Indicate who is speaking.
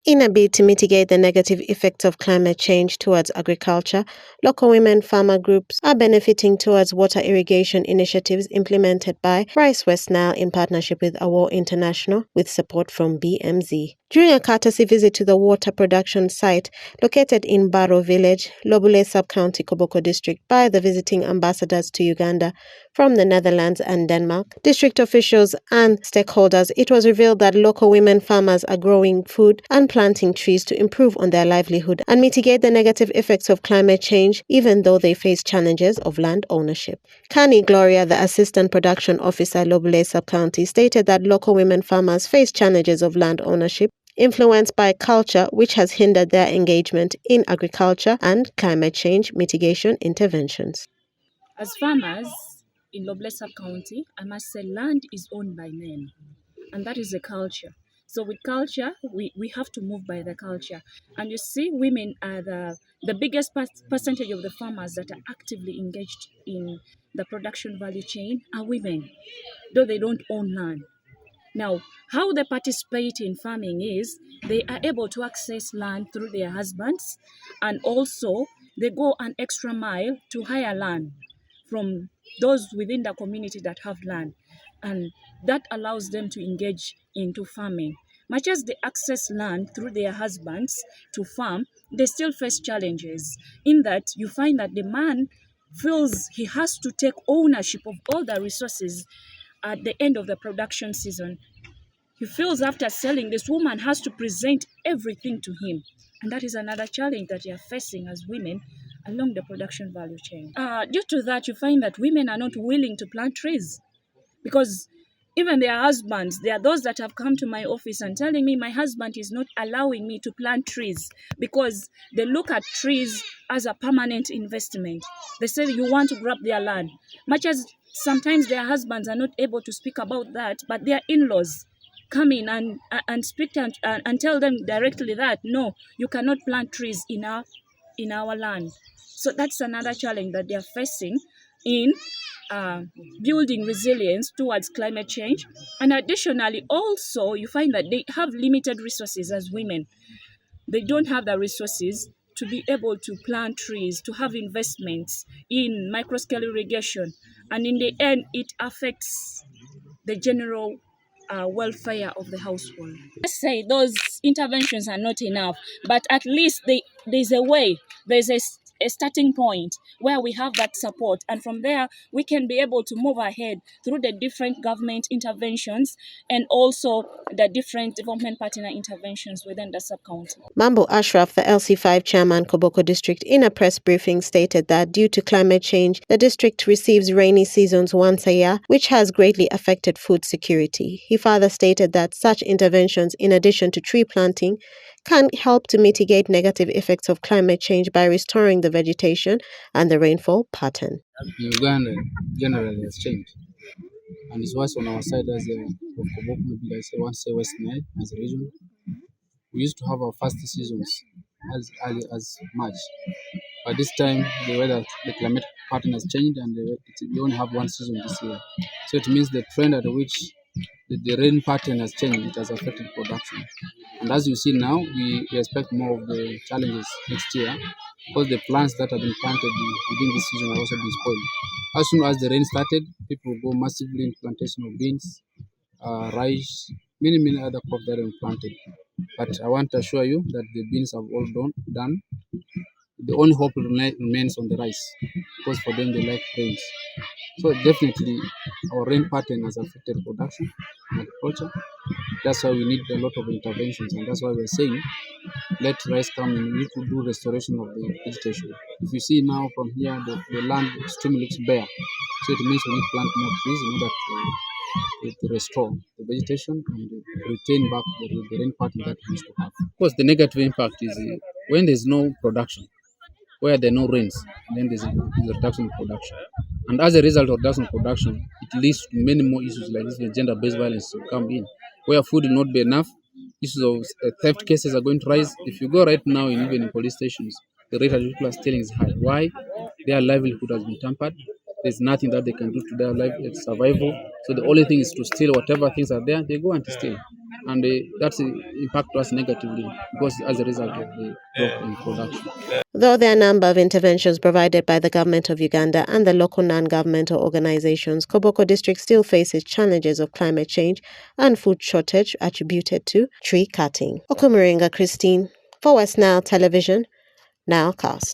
Speaker 1: In a bid to mitigate the negative effects of climate change towards agriculture, local women farmer groups are benefiting towards water irrigation initiatives implemented by Rice West Nile in partnership with Awar International with support from BMZ. During a courtesy visit to the water production site located in Baro Village, Lobule Sub-County, Koboko District by the visiting ambassadors to Uganda from the Netherlands and Denmark, district officials and stakeholders, it was revealed that local women farmers are growing food and planting trees to improve on their livelihood and mitigate the negative effects of climate change, even though they face challenges of land ownership. Kani Gloria, the Assistant Production Officer, Lobule Sub-County, stated that local women farmers face challenges of land ownership influenced by culture, which has hindered their engagement in agriculture and climate change mitigation interventions.
Speaker 2: As farmers in Lobule Sub-County, I must say land is owned by men, and that is a culture. So with culture, we have to move by the culture. And you see, women are the biggest percentage of the farmers that are actively engaged in the production value chain are women, though they don't own land. Now, how they participate in farming is they are able to access land through their husbands, and also they go an extra mile to hire land from those within the community that have land, and that allows them to engage into farming. Much as they access land through their husbands to farm, they still face challenges in that you find that the man feels he has to take ownership of all the resources at the end of the production season. He feels after selling, this woman has to present everything to him. And that is another challenge that you are facing as women along the production value chain. Due to that, you find that women are not willing to plant trees because even their husbands, there are those that have come to my office and telling me my husband is not allowing me to plant trees because they look at trees as a permanent investment. They say you want to grab their land. Much as sometimes their husbands are not able to speak about that, but their in-laws come in and speak and tell them directly that no, you cannot plant trees in our land. So that's another challenge that they are facing in building resilience towards climate change. And additionally, also you find that they have limited resources as women. They don't have the resources to be able to plant trees, to have investments in microscale irrigation, and in the end, it affects the general welfare of the household. Let's say those interventions are not enough, but at least there's a way, there's a starting point where we have that support, and from there we can be able to move ahead through the different government interventions and also the different development partner interventions within the sub-county.
Speaker 1: Mambo Ashraf, the LC5 chairman, Koboko District, in a press briefing stated that due to climate change, the district receives rainy seasons once a year, which has greatly affected food security. He further stated that such interventions, in addition to tree planting, can help to mitigate negative effects of climate change by restoring the vegetation and the rainfall pattern.
Speaker 3: Uganda generally has changed, and it's worse on our side as a of Koboko, maybe I say once say West Nile as a region. We used to have our first seasons as early as March, but this time the climate pattern has changed, and we only have one season this year. So it means the trend at which the rain pattern has changed. It has affected production, and as you see now, we expect more of the challenges next year because the plants that have been planted within this season have also been spoiled. As soon as the rain started, people go massively in plantation of beans, rice, many other crops that have been planted. But I want to assure you that the beans have all done. The only hope remains on the rice because for them they like rains. So definitely our rain pattern has affected production and agriculture. That's why we need a lot of interventions, and that's why we're saying let rice come in. We need to do restoration of the vegetation. If you see now from here, the land extremely looks bare. So it means we need to plant more trees in order to restore the vegetation and retain back the rain pattern that we used to have. Of course, the negative impact is when there's no production, where there are no rains, then there's a reduction in production. And as a result of reduction in production, it leads to many more issues like this, gender-based violence to come in, where food will not be enough. Issues of theft cases are going to rise. If you go right now, even in police stations, the rate at which people are stealing is high. Why? Their livelihood has been tampered. There's nothing that they can do to their life survival. So the only thing is to steal whatever things are there. They go and steal. and that's impact us negatively because as a result of the drop in production.
Speaker 1: Though there are a number of interventions provided by the government of Uganda and the local non-governmental organizations, Koboko district still faces challenges of climate change and food shortage attributed to tree cutting. Okumuringa Christine for West Nile Television, Nowcast.